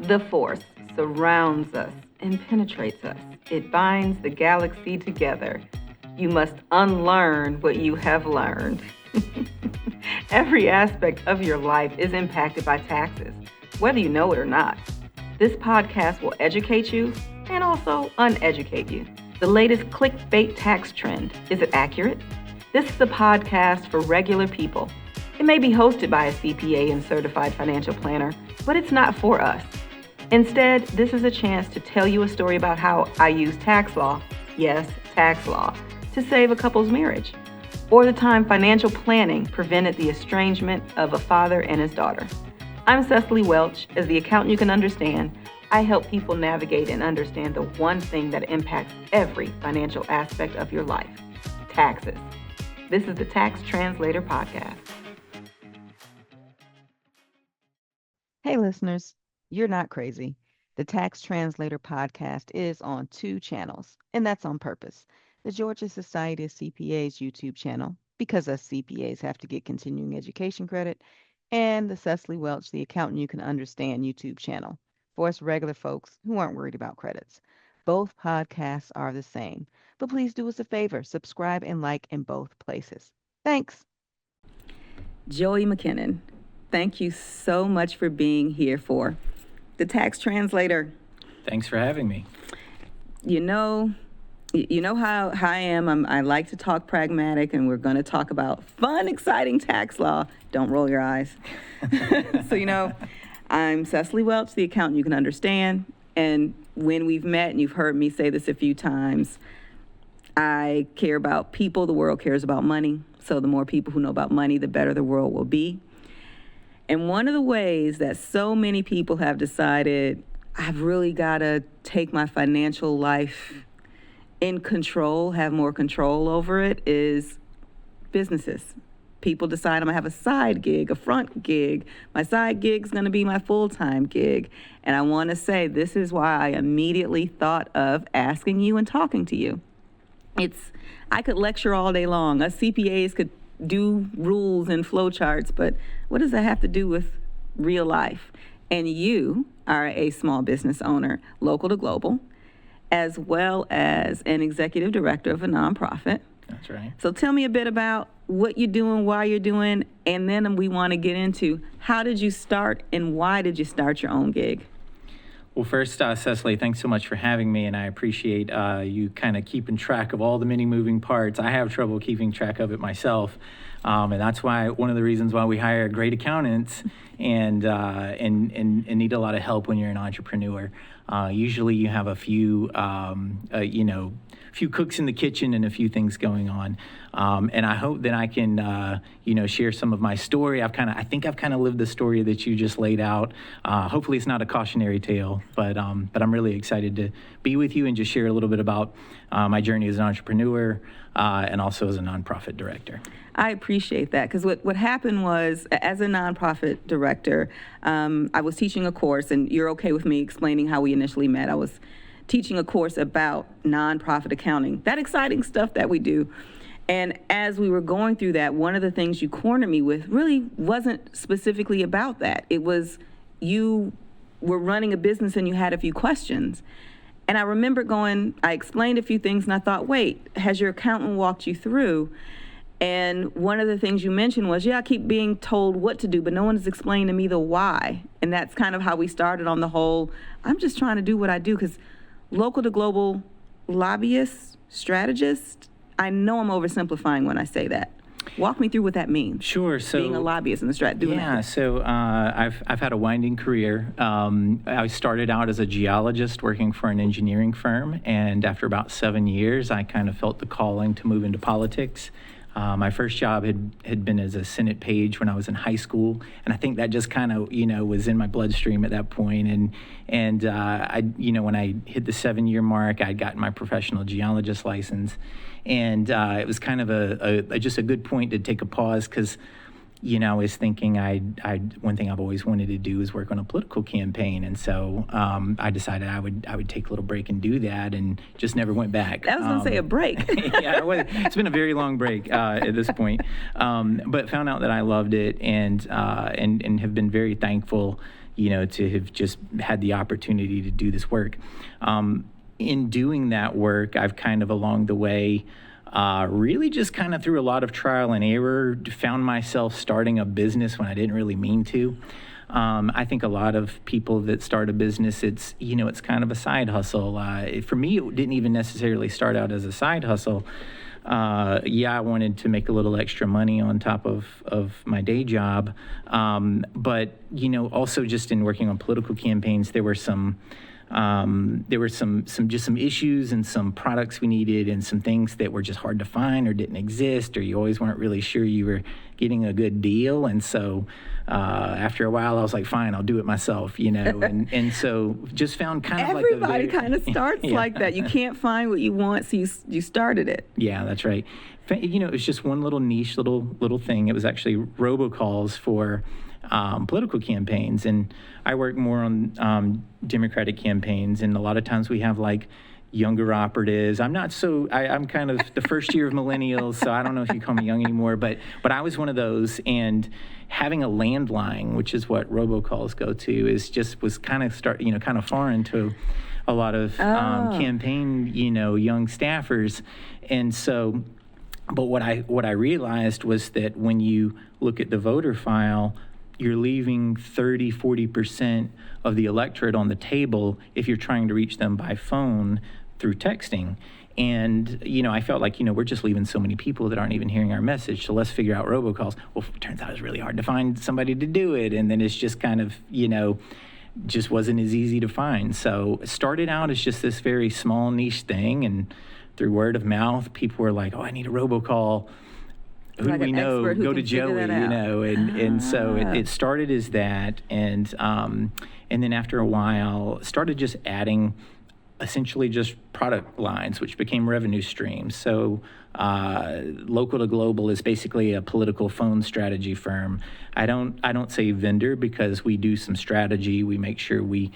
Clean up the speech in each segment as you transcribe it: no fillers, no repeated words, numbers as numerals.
The force surrounds us and penetrates us. It binds the galaxy together. You must unlearn what you have learned. Every aspect of your life is impacted by taxes, whether you know it or not. This podcast will educate you and also uneducate you. The latest clickbait tax trend. Is it accurate? This is a podcast for regular people. It may be hosted by a CPA and certified financial planner, but it's not for us. Instead, this is a chance to tell you a story about how I use tax law, yes, tax law, to save a couple's marriage, or the time financial planning prevented the estrangement of a father and his daughter. I'm Cecily Welch. As the accountant you can understand, I help people navigate and understand the one thing that impacts every financial aspect of your life, taxes. This is the Tax Translator podcast. Hey listeners, you're not crazy. The Tax Translator podcast is on 2 channels, and that's on purpose. The Georgia Society of CPAs YouTube channel, because us CPAs have to get continuing education credit, and the Cecily Welch, the accountant you can understand YouTube channel, for us regular folks who aren't worried about credits. Both podcasts are the same, but please do us a favor, subscribe and like in both places. Thanks. Joey McKinnon, thank you so much for being here for the Tax Translator. Thanks for having me. You know how I am. I like to talk pragmatic, and we're going to talk about fun, exciting tax law. Don't roll your eyes. So, I'm Cecily Welch, the accountant you can understand. And when we've met, and you've heard me say this a few times, I care about people. The world cares about money. So the more people who know about money, the better the world will be. And one of the ways that so many people have decided I've really got to take my financial life in control, have more control over it, is businesses. People decide I'm going to have a side gig, a front gig. My side gig's going to be my full-time gig. And I want to say this is why I immediately thought of asking you and talking to you. I could lecture all day long. Us CPAs could do rules and flowcharts, but what does that have to do with real life? And you are a small business owner, local to global, as well as an executive director of a nonprofit. That's right. So tell me a bit about what you're doing, why you're doing, and then we want to get into how did you start and why did you start your own gig? Well, first, Cecily, thanks so much for having me, and I appreciate you kind of keeping track of all the many moving parts. I have trouble keeping track of it myself, and that's why one of the reasons why we hire great accountants and need a lot of help when you're an entrepreneur. Usually, you have a few cooks in the kitchen and a few things going on. And I hope that I can, share some of my story. I think I've kind of lived the story that you just laid out. Hopefully it's not a cautionary tale, but I'm really excited to be with you and just share a little bit about my journey as an entrepreneur and also as a nonprofit director. I appreciate that, because what happened was, as a nonprofit director, I was teaching a course, and you're okay with me explaining how we initially met. I was teaching a course about nonprofit accounting, that exciting stuff that we do. And as we were going through that, one of the things you cornered me with really wasn't specifically about that. It was you were running a business and you had a few questions. And I remember I explained a few things and I thought, wait, has your accountant walked you through? And one of the things you mentioned was, I keep being told what to do, but no one has explained to me the why. And that's kind of how we started on the whole, I'm just trying to do what I do, because local to global lobbyist, strategist, I know I'm oversimplifying when I say that. Walk me through what that means. Sure. So being a lobbyist in the doing that. Yeah. So I've had a winding career. I started out as a geologist working for an engineering firm, and after about 7 years, I kind of felt the calling to move into politics. My first job had been as a Senate page when I was in high school, and I think that just kind of was in my bloodstream at that point. And I when I hit the 7-year mark, I'd gotten my professional geologist license, and it was kind of just a good point to take a pause, because I was thinking one thing I've always wanted to do is work on a political campaign, and so I decided I would take a little break and do that, and just never went back. I was going to say a break. Yeah, it's been a very long break at this point, but found out that I loved it, and have been very thankful, to have just had the opportunity to do this work. In doing that work, I've kind of along the way, really just kind of through a lot of trial and error, found myself starting a business when I didn't really mean to. I think a lot of people that start a business, it's kind of a side hustle. For me, it didn't even necessarily start out as a side hustle. I wanted to make a little extra money on top of my day job. But, also just in working on political campaigns, there were some issues and some products we needed and some things that were just hard to find or didn't exist, or you always weren't really sure you were getting a good deal. And so after a while, I was like, fine, I'll do it myself, and so just found kind of everybody kind of starts like that. You can't find what you want, so you started it. Yeah, that's right. It was just one little niche little thing. It was actually robocalls for political campaigns, and I work more on Democratic campaigns, and a lot of times we have like younger operatives. I'm kind of the first year of millennials, so I don't know if you call me young anymore, but I was one of those, and having a landline, which is what robocalls go to, was kind of foreign to a lot of campaign, young staffers. And so, but what I realized was that when you look at the voter file, you're leaving 30-40% of the electorate on the table if you're trying to reach them by phone through texting. And, I felt like, we're just leaving so many people that aren't even hearing our message, so let's figure out robocalls. Well, it turns out it's really hard to find somebody to do it, and then it's just kind of, just wasn't as easy to find. So it started out as just this very small niche thing, and through word of mouth, people were like, oh, I need a robocall. Who do we know? Go to Joey, and so it started as that, and then after a while, started just adding essentially just product lines, which became revenue streams. So Local to Global is basically a political phone strategy firm. I don't say vendor because we do some strategy. We make sure we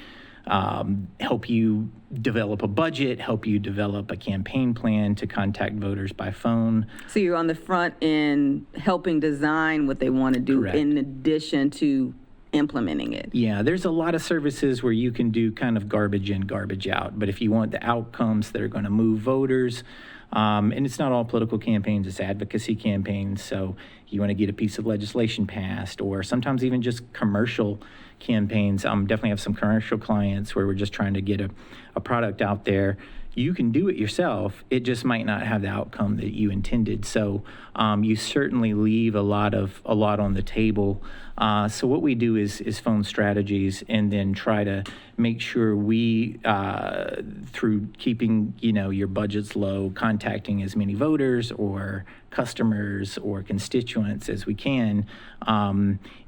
help you develop a budget, help you develop a campaign plan to contact voters by phone. So you're on the front end helping design what they want to do. Correct. In addition to implementing it. Yeah, there's a lot of services where you can do kind of garbage in, garbage out. But if you want the outcomes that are going to move voters, and it's not all political campaigns, it's advocacy campaigns. So you want to get a piece of legislation passed, or sometimes even just commercial campaigns. Definitely have some commercial clients where we're just trying to get a product out there. You can do it yourself. It just might not have the outcome that you intended. So you certainly leave a lot on the table. So what we do is phone strategies, and then try to make sure we, through keeping your budgets low, contacting as many voters or customers or constituents as we can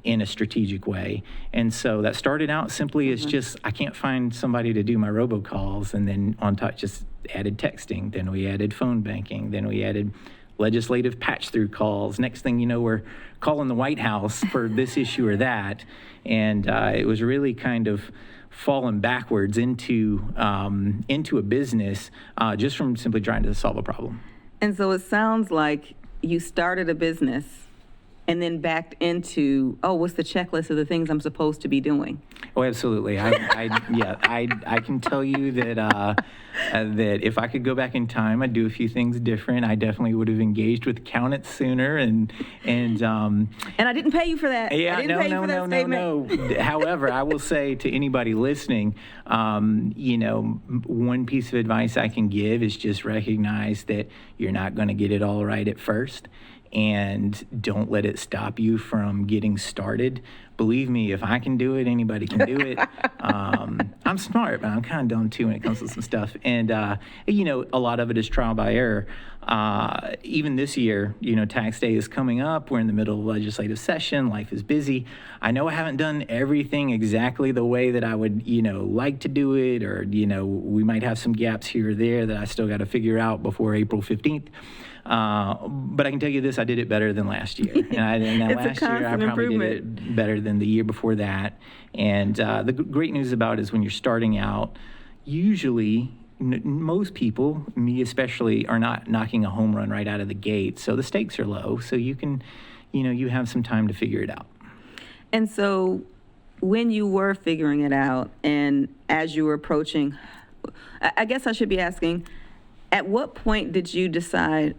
in a strategic way. And so that started out simply as just, I can't find somebody to do my robocalls, and then on top just added texting. Then we added phone banking. Then we added legislative patch-through calls. Next thing you know, we're calling the White House for this issue or that. And it was really kind of fallen backwards into a business just from simply trying to solve a problem. And so it sounds like you started a business and then backed into, what's the checklist of the things I'm supposed to be doing? Oh, absolutely. I can tell you that that if I could go back in time, I'd do a few things different. I definitely would have engaged with accountants sooner, and I didn't pay you for that. Yeah, I didn't pay you for that statement. However, I will say to anybody listening, one piece of advice I can give is just recognize that you're not going to get it all right at first. And don't let it stop you from getting started. Believe me, if I can do it, anybody can do it. I'm smart, but I'm kind of dumb too when it comes to some stuff. And, a lot of it is trial by error. Even this year, tax day is coming up. We're in the middle of legislative session. Life is busy. I know I haven't done everything exactly the way that I would, like to do it, or, we might have some gaps here or there that I still got to figure out before April 15th. But I can tell you this, I did it better than last year. And last year, I probably did it better than the year before that. And the great news about it is when you're starting out, usually most people, me especially, are not knocking a home run right out of the gate. So the stakes are low. So you can, you have some time to figure it out. And so when you were figuring it out and as you were approaching, I guess I should be asking, at what point did you decide,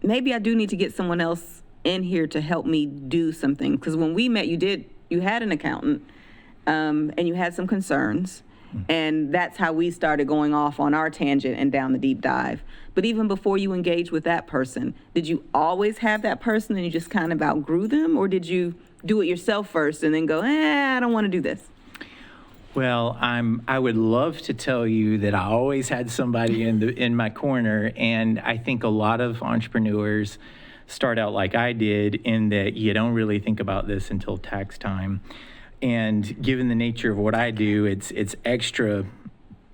maybe I do need to get someone else in here to help me do something? Because when we met, you had an accountant, and you had some concerns, and that's how we started going off on our tangent and down the deep dive. But even before you engaged with that person, did you always have that person and you just kind of outgrew them, or did you do it yourself first and then go, I don't want to do this? Well, I would love to tell you that I always had somebody in my corner, and I think a lot of entrepreneurs start out like I did, in that you don't really think about this until tax time. And given the nature of what I do, it's extra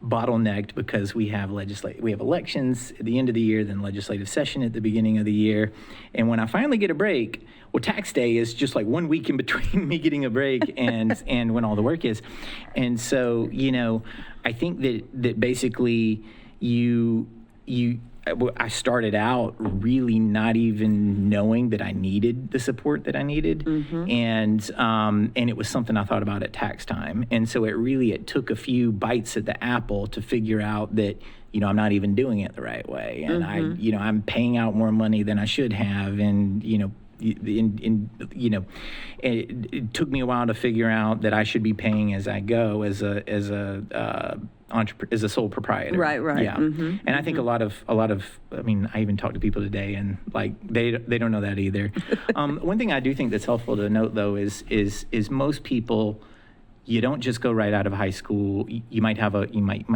bottlenecked because we have elections at the end of the year, then legislative session at the beginning of the year. And when I finally get a break, well, tax day is just like 1 week in between me getting a break and when all the work is. And so, I think that basically I started out really not even knowing that I needed the support that I needed, and it was something I thought about at tax time, and so it took a few bites at the apple to figure out that I'm not even doing it the right way, and I'm paying out more money than I should have, and it took me a while to figure out that I should be paying as I go as a sole proprietor. Right. Yeah. And I think a lot of, I even talk to people today, and they don't know that either. One thing I do think that's helpful to note, though, is most people, you don't just go right out of high school. You might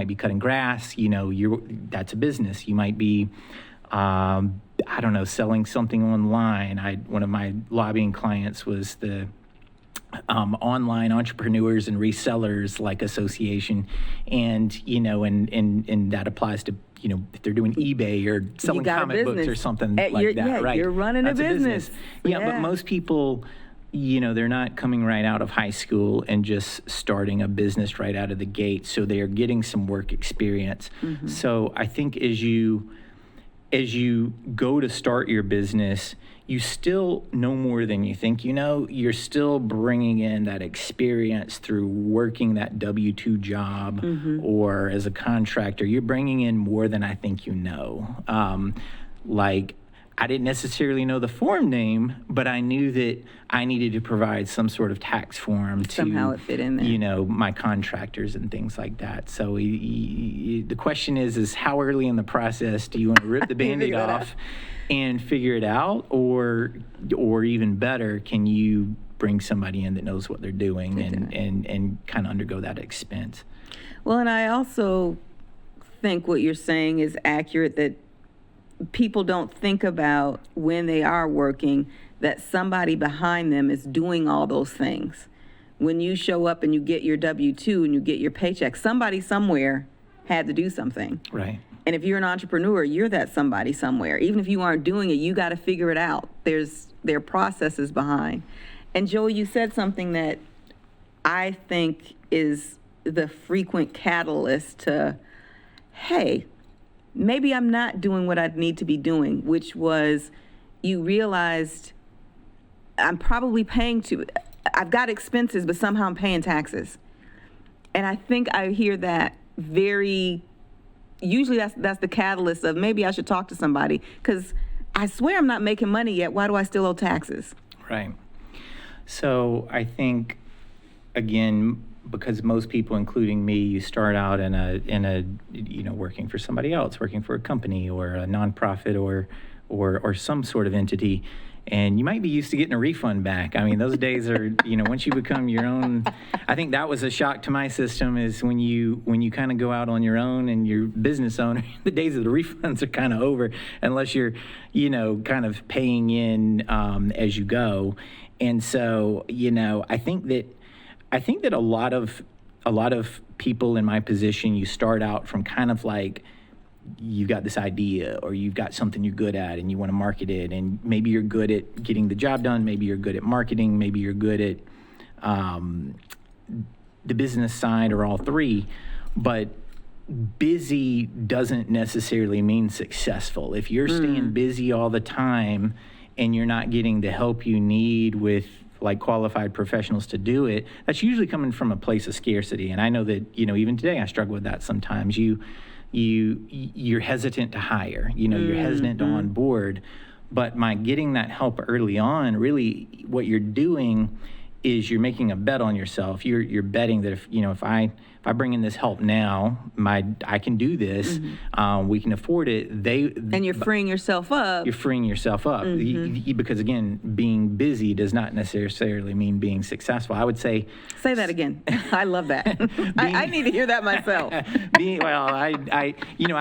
be cutting grass. That's a business. You might be, selling something online. One of my lobbying clients was the online entrepreneurs and resellers association, and that applies to if they're doing eBay or selling comic books or something like that, right? You're running a business. Yeah, but most people, they're not coming right out of high school and just starting a business right out of the gate, so they are getting some work experience. So I think as you go to start your business, you still know more than you think you know. You're still bringing in that experience through working that W-2 job or as a contractor. You're bringing in more than I think you know. I didn't necessarily know the form name, but I knew that I needed to provide some sort of tax form to somehow it fit in there. My contractors and things like that. So the question is how early in the process do you want to rip the Band-Aid off and figure it out, or even better, can you bring somebody in that knows what they're doing and kind of undergo that expense? Well, and I also think what you're saying is accurate, that people don't think about when they are working that somebody behind them is doing all those things. When you show up and you get your W-2 and you get your paycheck, somebody somewhere had to do something. Right. And if you're an entrepreneur, you're that somebody somewhere. Even if you aren't doing it, you got to figure it out. There are processes behind. And Joey, you said something that I think is the frequent catalyst to, hey, maybe I'm not doing what I need to be doing, which was you realized I'm probably I've got expenses, but somehow I'm paying taxes. And I think I hear that usually that's the catalyst of maybe I should talk to somebody, because I swear I'm not making money yet. Why do I still owe taxes? Right. So I think, again, because most people, including me, you start out in a working for somebody else, working for a company or a nonprofit or some sort of entity, and you might be used to getting a refund back. Those days are, once you become your own. I think that was a shock to my system, is when you kind of go out on your own and you're business owner, the days of the refunds are kind of over, unless you're, kind of paying in as you go. And so, I think that a lot of people in my position, you start out from kind of you've got this idea, or you've got something you're good at and you want to market it, and maybe you're good at getting the job done, maybe you're good at marketing, maybe you're good at the business side, or all three. But busy doesn't necessarily mean successful. If you're staying busy all the time and you're not getting the help you need with like qualified professionals to do it, that's usually coming from a place of scarcity. And I know that, even today I struggle with that sometimes. You're hesitant to hire, you're hesitant to onboard, but by getting that help early on, really what you're doing is you're making a bet on yourself. You're betting that if I bring in this help now, I can do this. We can afford it. And you're freeing yourself up. You're freeing yourself up because again, being busy does not necessarily mean being successful. I would say that again. I love that. I need to hear that myself. I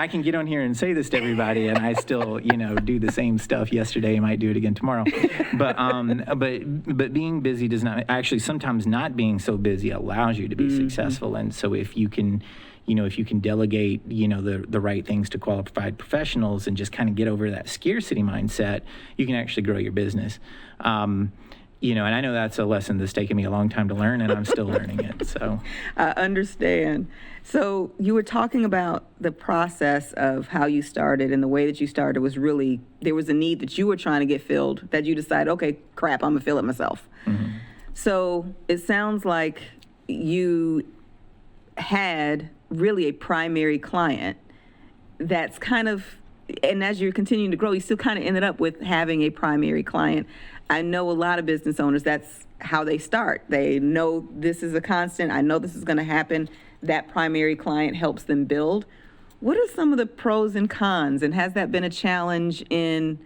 can get on here and say this to everybody, and I still do the same stuff yesterday. I might do it again tomorrow. But being busy does not actually. Sometimes not being so busy allows you to be successful, and so if you can delegate, the right things to qualified professionals and just kind of get over that scarcity mindset, you can actually grow your business. And I know that's a lesson that's taken me a long time to learn, and I'm still learning it. So I understand. So you were talking about the process of how you started, and the way that you started was really, there was a need that you were trying to get filled, that you decided, okay, crap, I'm gonna fill it myself. So it sounds like you had really a primary client that's kind of, and as you're continuing to grow, you still kind of ended up with having a primary client. I know a lot of business owners, that's how they start. They know this is a constant. I know this is going to happen. That primary client helps them build. What are some of the pros and cons? And has that been a challenge in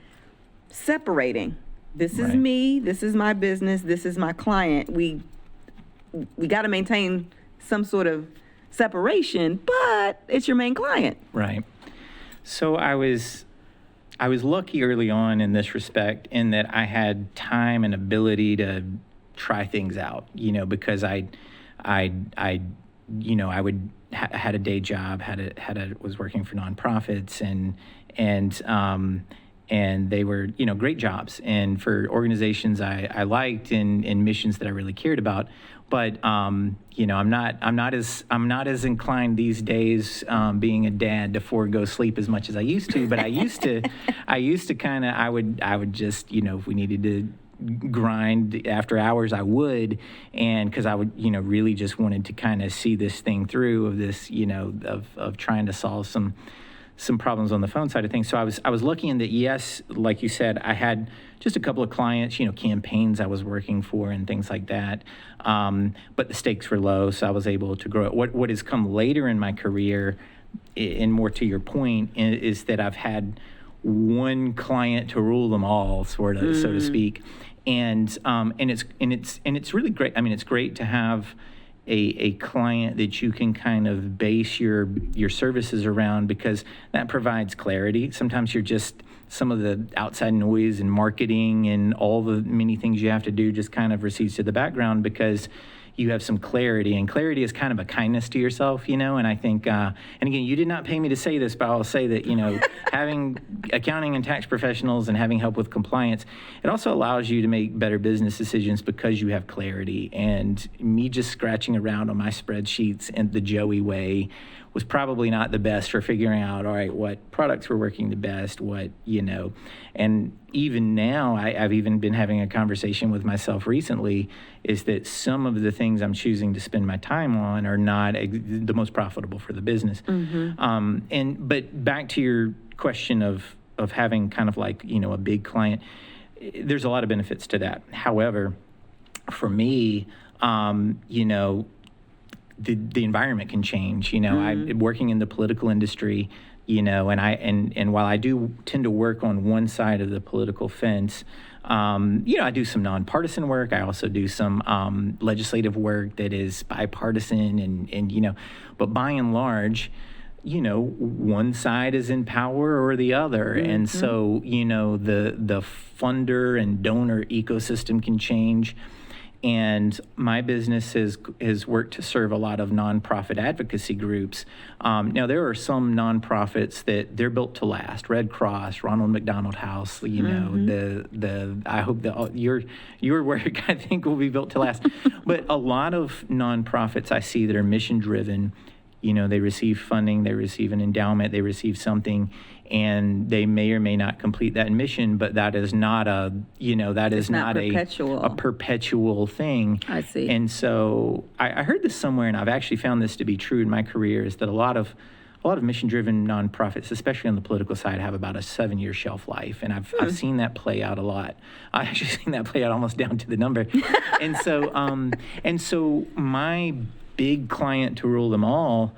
separating? This is me. This is my business. This is my client. We got to maintain some sort of separation, but it's your main client. Right. So I was lucky early on in this respect, in that I had time and ability to try things out, because I had a day job, was working for nonprofits, and they were, great jobs, and for organizations I liked, and missions that I really cared about. But I'm not as inclined these days, being a dad, to forego sleep as much as I used to. But I used to kind of, I would just, if we needed to grind after hours, I would, and because I would, really just wanted to kind of see this thing through, of this, of trying to solve some problems on the phone side of things. So I was lucky in that, yes, like you said, I had just a couple of clients, campaigns I was working for and things like that. But the stakes were low, so I was able to grow it. What has come later in my career, and more to your point, is that I've had one client to rule them all, sort of, so to speak. And it's really great. I mean, it's great to have a client that you can kind of base your services around, because that provides clarity. Sometimes you're just, some of the outside noise and marketing and all the many things you have to do just kind of recedes to the background, because you have some clarity, and clarity is kind of a kindness to yourself, and I think, and again, you did not pay me to say this, but I'll say that, having accounting and tax professionals and having help with compliance, it also allows you to make better business decisions because you have clarity. And me just scratching around on my spreadsheets in the Joey way was probably not the best for figuring out, all right, what products were working the best, and even now, I've even been having a conversation with myself recently, is that some of the things I'm choosing to spend my time on are not the most profitable for the business. But back to your question of having kind of like, a big client, there's a lot of benefits to that. However, for me, the environment can change. I'm working in the political industry, and while I do tend to work on one side of the political fence, I do some nonpartisan work. I also do some legislative work that is bipartisan, and but by and large, one side is in power or the other, and so the funder and donor ecosystem can change. And my business has worked to serve a lot of nonprofit advocacy groups. Now, there are some nonprofits that they're built to last. Red Cross, Ronald McDonald House, I hope that your work, I think, will be built to last. But a lot of nonprofits I see that are mission driven they receive funding, they receive an endowment, they receive something, and they may or may not complete that mission, but that is not a perpetual thing. I see. And so I heard this somewhere, and I've actually found this to be true in my career, is that a lot of mission-driven nonprofits, especially on the political side, have about a 7-year shelf life, and I've seen that play out a lot. I've actually seen that play out almost down to the number. And so my big client to rule them all,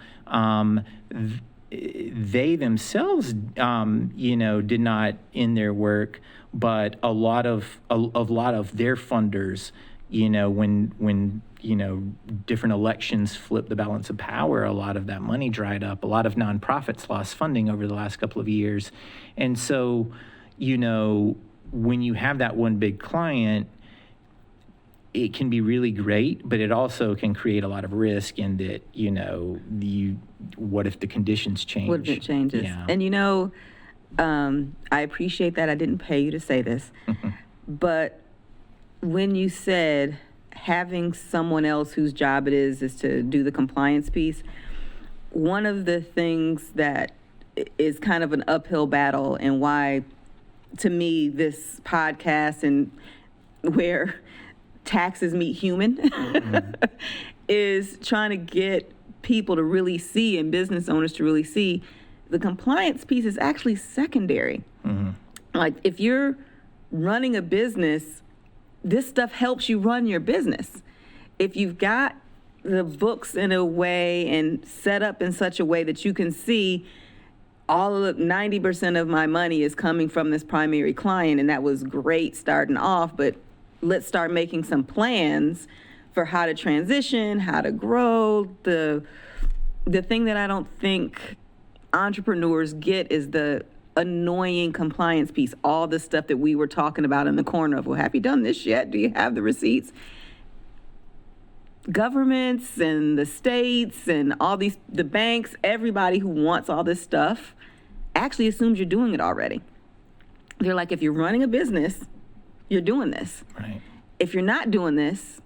they themselves, did not end their work, but a lot of their funders, when different elections flipped the balance of power, a lot of that money dried up. A lot of nonprofits lost funding over the last couple of years. And so, when you have that one big client, it can be really great, but it also can create a lot of risk in that, what if the conditions change? What if it changes? Yeah. And I appreciate that. I didn't pay you to say this, but when you said having someone else whose job it is to do the compliance piece, one of the things that is kind of an uphill battle, and why, to me, this podcast and where taxes meet human is trying to get people to really see, and business owners to really see, the compliance piece is actually secondary. Like, if you're running a business, this stuff helps you run your business. If you've got the books in a way and set up in such a way that you can see all of 90% of my money is coming from this primary client, and that was great starting off, but let's start making some plans for how to transition, how to grow. The thing that I don't think entrepreneurs get is the annoying compliance piece, all the stuff that we were talking about in the corner of, well, have you done this yet? Do you have the receipts? Governments and the states and the banks, everybody who wants all this stuff actually assumes you're doing it already. They're like, if you're running a business, you're doing this. Right. If you're not doing this,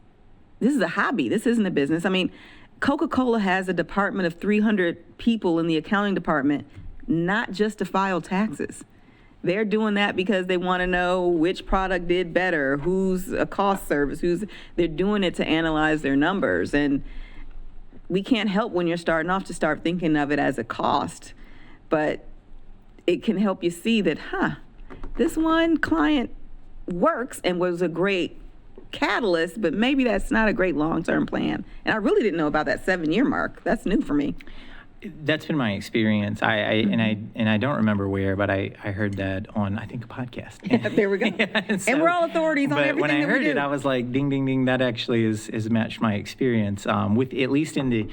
this is a hobby. This isn't a business. I mean, Coca-Cola has a department of 300 people in the accounting department, not just to file taxes. They're doing that because they want to know which product did better, who's a cost service, they're doing it to analyze their numbers. And we can't help when you're starting off to start thinking of it as a cost, but it can help you see that, this one client works and was a great catalyst, but maybe that's not a great long-term plan. And I really didn't know about that 7-year mark. That's new for me. That's been my experience. And I don't remember where, but I heard that on, I think, a podcast. Yeah, there we go. And we're all authorities on everything that we do. But when I heard it, I was like, ding, ding, ding. That actually is matched my experience with, at least in the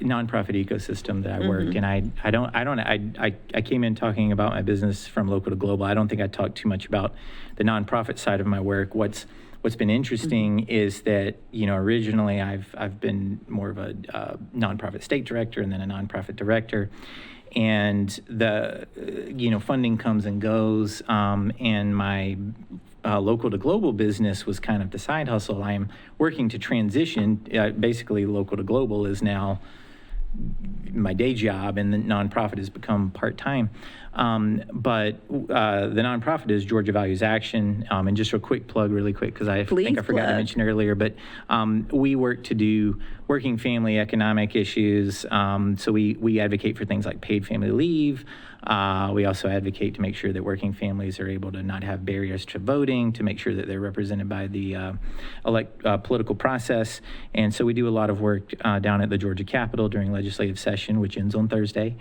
nonprofit ecosystem that I worked. And I came in talking about my business from local to global. I don't think I talked too much about the nonprofit side of my work. What's been interesting is that, originally I've been more of a nonprofit state director and then a nonprofit director. And the, funding comes and goes. And my local to global business was kind of the side hustle. I am working to transition. Basically, local to global is now my day job, and the nonprofit has become part-time. But the nonprofit is Georgia Values Action. And just a quick plug really quick, because I think I forgot to mention earlier, but we work to do working family economic issues. So we advocate for things like paid family leave. We also advocate to make sure that working families are able to not have barriers to voting, to make sure that they're represented by the political process. And so we do a lot of work down at the Georgia Capitol during legislative session, which ends on Thursday.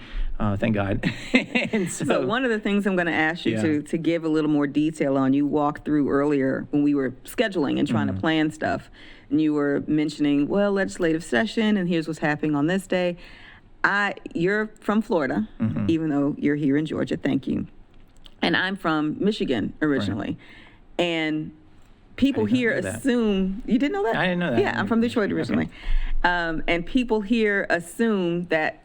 Thank God. And so one of the things I'm going to ask you to give a little more detail on, you walked through earlier when we were scheduling and trying to plan stuff, and you were mentioning, well, legislative session, and here's what's happening on this day. You're from Florida, even though you're here in Georgia. Thank you. And I'm from Michigan originally. Right. And people here assume, you didn't know that? I didn't know that. Yeah, I'm from Detroit originally. Okay. And people here assume that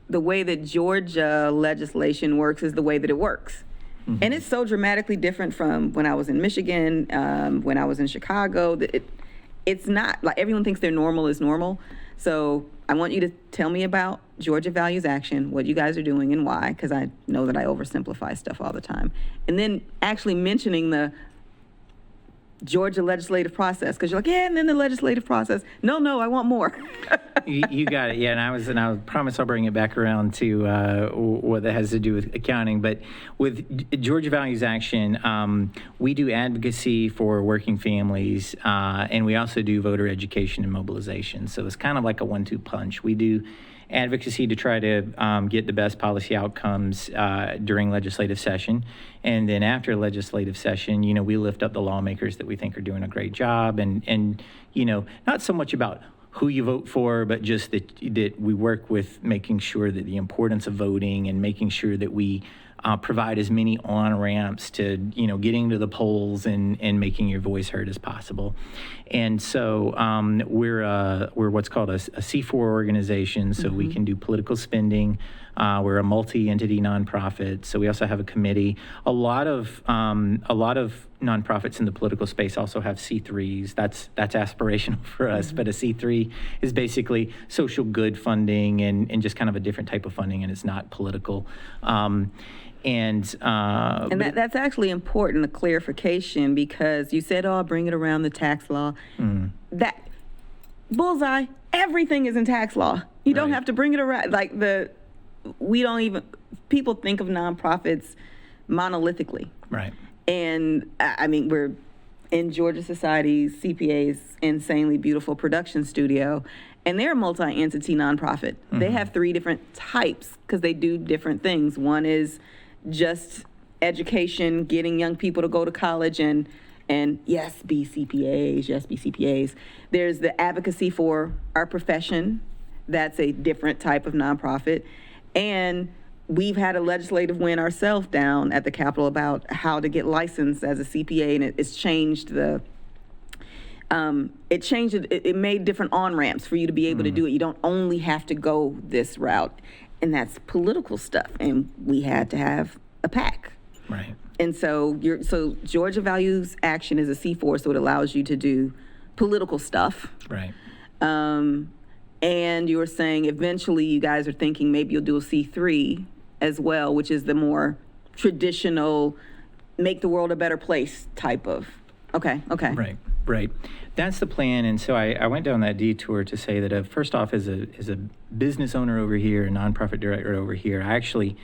the way that Georgia legislation works is the way that it works. And it's so dramatically different from when I was in Michigan, when I was in Chicago. It's not, like, everyone thinks their normal is normal. So I want you to tell me about Georgia Values Action, what you guys are doing and why, because I know that I oversimplify stuff all the time. And then actually mentioning the Georgia legislative process, because you're like, yeah, and then the legislative process. No, I want more. You got it. Yeah, and I promise I'll bring it back around to what that has to do with accounting. But with Georgia Values Action, we do advocacy for working families, and we also do voter education and mobilization. So it's kind of like a 1-2 punch. We do advocacy to try to get the best policy outcomes during legislative session. And then after legislative session, we lift up the lawmakers that we think are doing a great job. And not so much about who you vote for, but just that we work with making sure that the importance of voting and making sure that we provide as many on-ramps to, getting to the polls and making your voice heard as possible. And so we're what's called a C4 organization, so we can do political spending. We're a multi-entity nonprofit, so we also have a committee. A lot of nonprofits in the political space also have C3s. That's aspirational for us, but a C3 is basically social good funding and just kind of a different type of funding, and it's not political. And that's actually important, the clarification, because you said, I'll bring it around the tax law. That bullseye, everything is in tax law. You don't have to bring it around. People think of nonprofits monolithically. Right. And I mean, we're in Georgia Society's CPA's insanely beautiful production studio, and they're a multi-entity nonprofit. They have 3 different types because they do different things. One is just education, getting young people to go to college and yes, be CPAs. There's the advocacy for our profession. That's a different type of nonprofit. And we've had a legislative win ourselves down at the Capitol about how to get licensed as a CPA, and it's changed it made different on-ramps for you to be able to do it. You don't only have to go this route. And that's political stuff, and we had to have a PAC. Right. And so Georgia Values Action is a C4, so it allows you to do political stuff. Right. And you were saying eventually you guys are thinking maybe you'll do a C3 as well, which is the more traditional, make the world a better place type of. Okay. Right. That's the plan. And so I went down that detour to say that first off, as a business owner over here, a nonprofit director over here, I actually,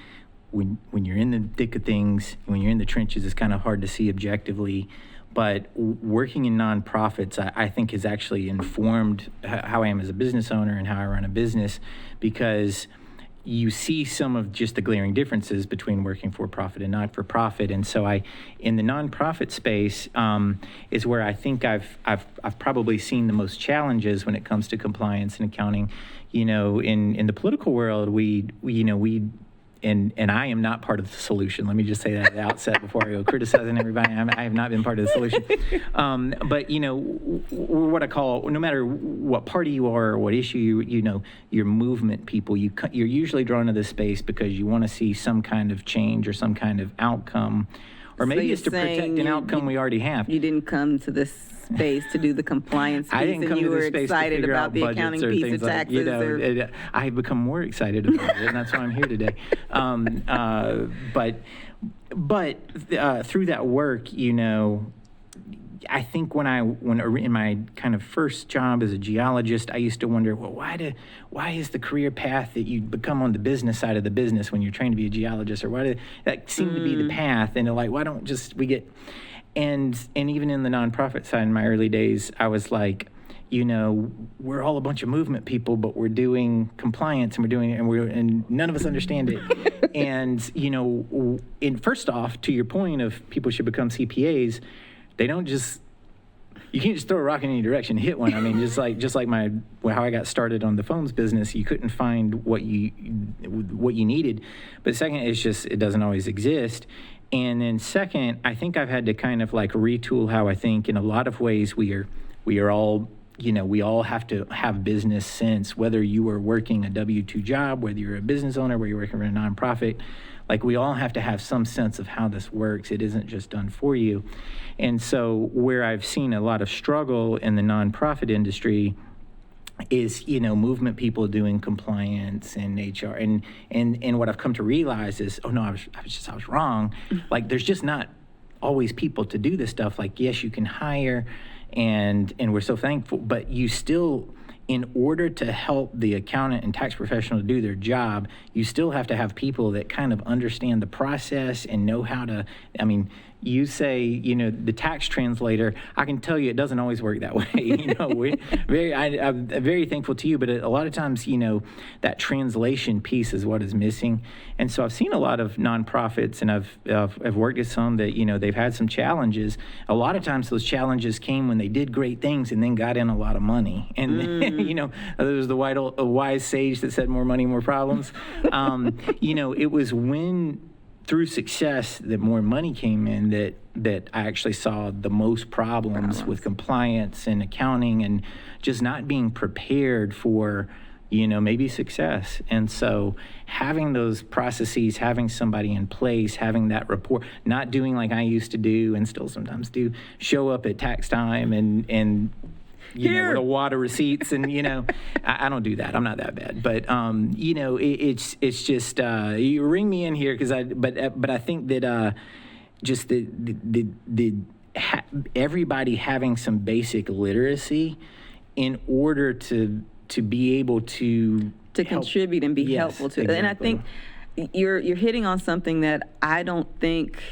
when you're in the thick of things, when you're in the trenches, it's kind of hard to see objectively. But working in nonprofits, I think, has actually informed how I am as a business owner and how I run a business, because you see some of just the glaring differences between working for profit and not for profit. And so in the nonprofit space is where I think I've probably seen the most challenges when it comes to compliance and accounting. In the political world, we and I am not part of the solution. Let me just say that at the outset before I go criticizing everybody. I have not been part of the solution. But what I call, no matter what party you are or what issue your movement people, you're usually drawn to this space because you want to see some kind of change or some kind of outcome, or maybe it's to protect an outcome we already have. You didn't come to this space to do the compliance piece, I didn't come and you to were this space excited to figure about out the accounting piece of taxes. I've become more excited about it, and that's why I'm here today. But through that work, I think when in my kind of first job as a geologist, I used to wonder, well, why is the career path that you become on the business side of the business when you're trained to be a geologist, or why did that seem to be the path? And why don't we get, and even in the nonprofit side in my early days, I was like, we're all a bunch of movement people, but we're doing compliance and none of us understand it. And first off, to your point of people should become CPAs, you can't just throw a rock in any direction and hit one. I mean, just like how I got started on the phones business, you couldn't find what you needed. But second, it doesn't always exist. And then second, I think I've had to kind of retool how I think. In a lot of ways, we are all, we all have to have business sense, whether you are working a W-2 job, whether you're a business owner, whether you're working for a nonprofit. We all have to have some sense of how this works. It isn't just done for you. And so where I've seen a lot of struggle in the nonprofit industry is, movement people doing compliance and HR. And what I've come to realize is, oh no, I was wrong. Like, there's just not always people to do this stuff. Like, yes, you can hire, and we're so thankful, but you still, in order to help the accountant and tax professional do their job, you still have to have people that kind of understand the process and know how to, you say, the tax translator, I can tell you it doesn't always work that way. I'm very thankful to you, but a lot of times, that translation piece is what is missing. And so I've seen a lot of nonprofits, and I've worked with some that, they've had some challenges. A lot of times those challenges came when they did great things and then got in a lot of money. And, there was the wise sage that said more money, more problems. It was when, through success, that more money came in, that I actually saw the most problems with compliance and accounting and just not being prepared for, maybe success. And so having those processes, having somebody in place, having that report, not doing like I used to do and still sometimes do, show up at tax time and with a wad of receipts, and I don't do that. I'm not that bad, but it's just you ring me in here but I think that just everybody having some basic literacy in order to be able to contribute and be helpful to. Exactly. And I think you're hitting on something that I don't think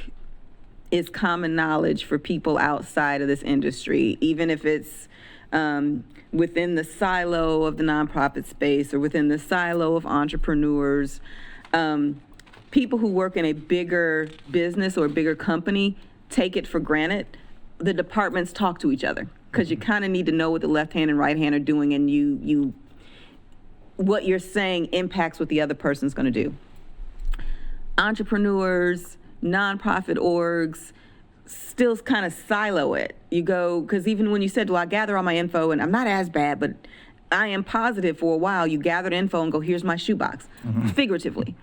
is common knowledge for people outside of this industry, even if it's within the silo of the nonprofit space or within the silo of entrepreneurs. People who work in a bigger business or bigger company take it for granted. The departments talk to each other because you kind of need to know what the left hand and right hand are doing, and you what you're saying impacts what the other person's going to do. Entrepreneurs, nonprofit orgs, still kind of silo it. You go, because even when you said, well, I gather all my info and I'm not as bad, but I am positive for a while, you gathered info and go, here's my shoebox, figuratively.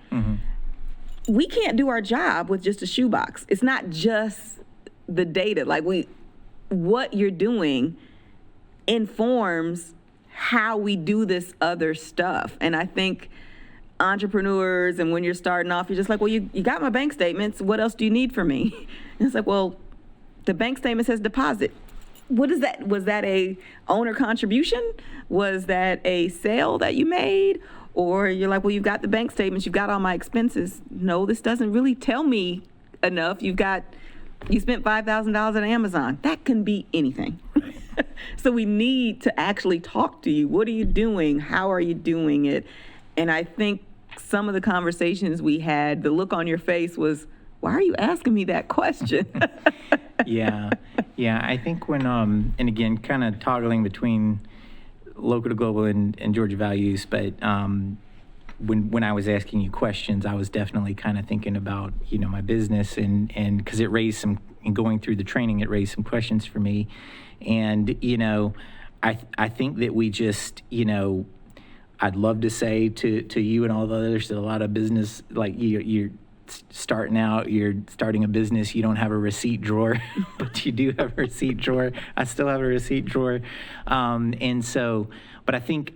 We can't do our job with just a shoebox. It's not just the data. Like, what you're doing informs how we do this other stuff. And I think entrepreneurs, and when you're starting off, you're just like, well, you got my bank statements. What else do you need from me? And it's like, well, the bank statement says deposit. What is that? Was that a owner contribution? Was that a sale that you made? Or you're like, well, you've got the bank statements, you've got all my expenses. No, this doesn't really tell me enough. You spent $5,000 at Amazon. That can be anything. So we need to actually talk to you. What are you doing? How are you doing it? And I think some of the conversations we had, the look on your face was, why are you asking me that question? Yeah. I think when, and again, kind of toggling between local to global and Georgia values, but when I was asking you questions, I was definitely kind of thinking about, my business, and because it raised some, in going through the training, it raised some questions for me. And, I think that we just, I'd love to say to you and all the others that a lot of business, like you're starting out, you're starting a business, you don't have a receipt drawer, but you do have a receipt drawer. I still have a receipt drawer. And so, but I think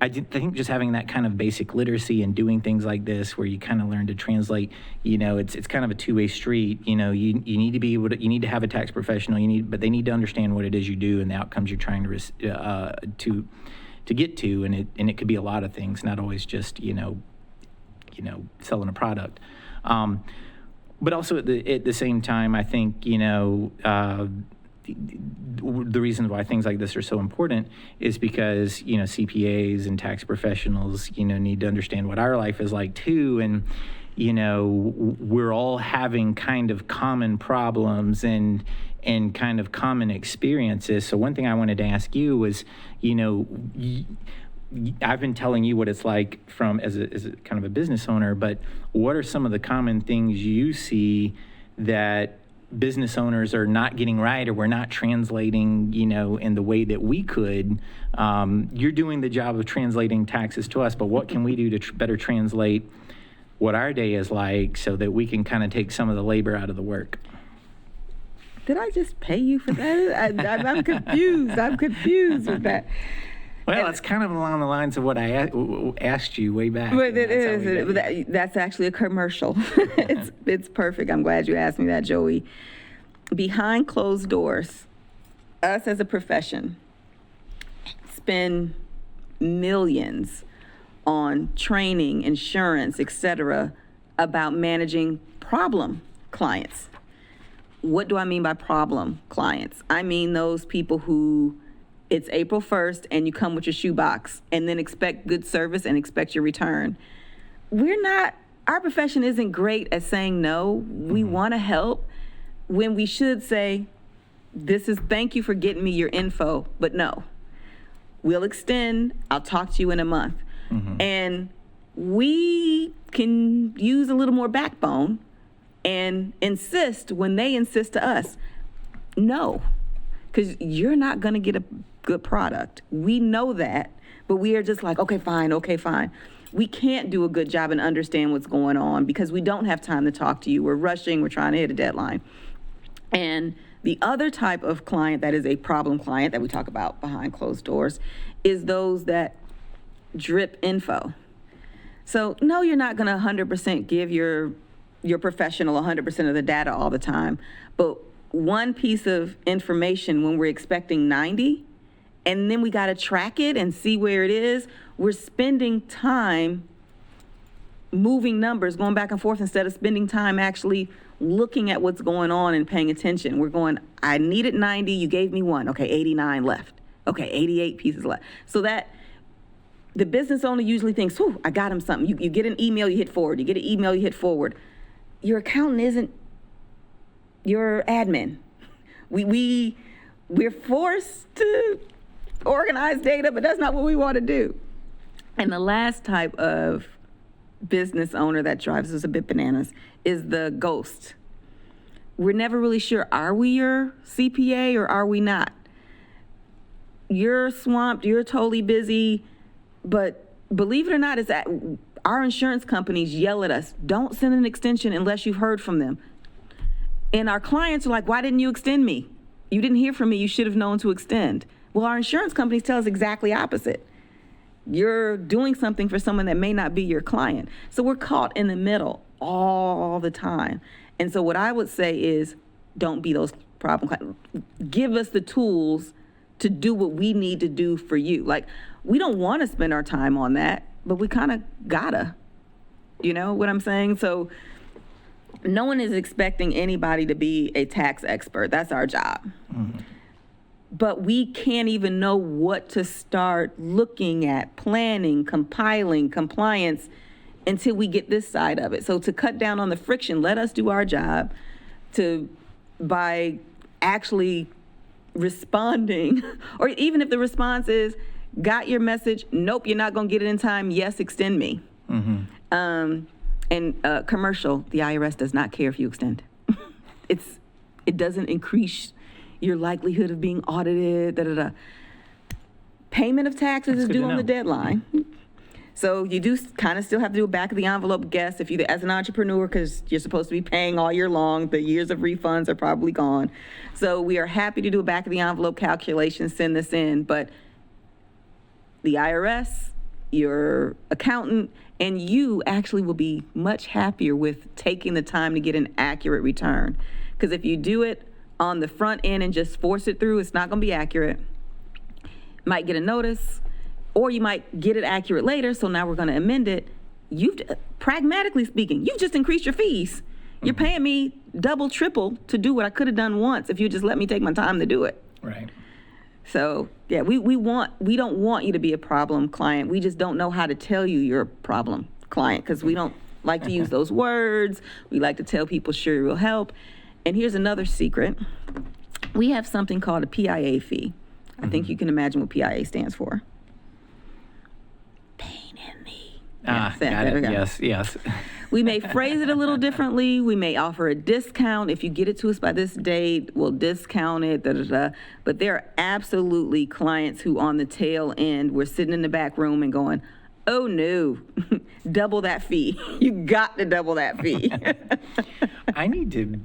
just having that kind of basic literacy and doing things like this, where you kind of learn to translate, it's kind of a two-way street. You need to be able to, you need to have a tax professional, but they need to understand what it is you do and the outcomes you're trying to get to, and it could be a lot of things, not always just selling a product. But also at the same time, I think the reason why things like this are so important is because CPAs and tax professionals need to understand what our life is like too, and we're all having kind of common problems and kind of common experiences. So one thing I wanted to ask you was, I've been telling you what it's like as a kind of a business owner, but what are some of the common things you see that business owners are not getting right, or we're not translating, in the way that we could? You're doing the job of translating taxes to us, but what can we do to better translate what our day is like so that we can kind of take some of the labor out of the work? Did I just pay you for that? I'm confused. I'm confused with that. Well, it's kind of along the lines of what I asked you way back. But it is. That's actually a commercial. It's perfect. I'm glad you asked me that, Joey. Behind closed doors, us as a profession spend millions on training, insurance, etc., about managing problem clients. What do I mean by problem clients? I mean those people who it's April 1st and you come with your shoebox and then expect good service and expect your return. Our profession isn't great at saying no. We want to help when we should say, thank you for getting me your info, but no. We'll extend, I'll talk to you in a month. And we can use a little more backbone and insist when they insist to us, no, because you're not going to get a good product. We know that, but we are just like, okay, fine. We can't do a good job and understand what's going on because we don't have time to talk to you. We're rushing, we're trying to hit a deadline. And the other type of client that is a problem client that we talk about behind closed doors is those that drip info. So no, you're not going to 100% give your professional 100% of the data all the time. But one piece of information when we're expecting 90, and then we got to track it and see where it is, we're spending time moving numbers, going back and forth instead of spending time actually looking at what's going on and paying attention. We're going, I needed 90, you gave me 1. Okay, 89 left. Okay, 88 pieces left. So that the business owner usually thinks, whew, I got him something. You get an email, you hit forward. You get an email, you hit forward. Your accountant isn't your admin. We're forced to organize data, but that's not what we want to do. And the last type of business owner that drives us a bit bananas is the ghost. We're never really sure, are we your CPA or are we not? You're swamped, you're totally busy, but believe it or not, our insurance companies yell at us, don't send an extension unless you've heard from them. And our clients are like, why didn't you extend me? You didn't hear from me, you should have known to extend. Well, our insurance companies tell us exactly opposite. You're doing something for someone that may not be your client. So we're caught in the middle all the time. And so what I would say is, don't be those problem clients. Give us the tools to do what we need to do for you. Like, we don't want to spend our time on that, but we kind of gotta. You know what I'm saying? So no one is expecting anybody to be a tax expert. That's our job. But we can't even know what to start looking at, planning, compiling, compliance, until we get this side of it. So to cut down on the friction, let us do our job by actually responding, or even if the response is, got your message, nope, you're not gonna get it in time, yes, extend me. Commercial, the IRS does not care if you extend. It doesn't increase your likelihood of being audited, Payment of taxes is due on the deadline. So you do kind of still have to do a back of the envelope guess if you, as an entrepreneur, because you're supposed to be paying all year long, the years of refunds are probably gone. So we are happy to do a back of the envelope calculation, send this in, but the IRS, your accountant, and you actually will be much happier with taking the time to get an accurate return. Because if you do it on the front end and just force it through, it's not going to be accurate. Might get a notice, or you might get it accurate later, so now we're going to amend it. Pragmatically speaking, you've just increased your fees. You're paying me double, triple to do what I could have done once if you just let me take my time to do it. Right. So yeah, we don't want you to be a problem client. We just don't know how to tell you you're a problem client because we don't like to use those words. We like to tell people, sure, we'll help. And here's another secret. We have something called a PIA fee. I think you can imagine what PIA stands for. Pain in the... Got it. Yes. We may phrase it a little differently. We may offer a discount. If you get it to us by this date, we'll discount it, But there are absolutely clients who on the tail end, we're sitting in the back room and going, Oh no, double that fee. You got to double that fee. I need to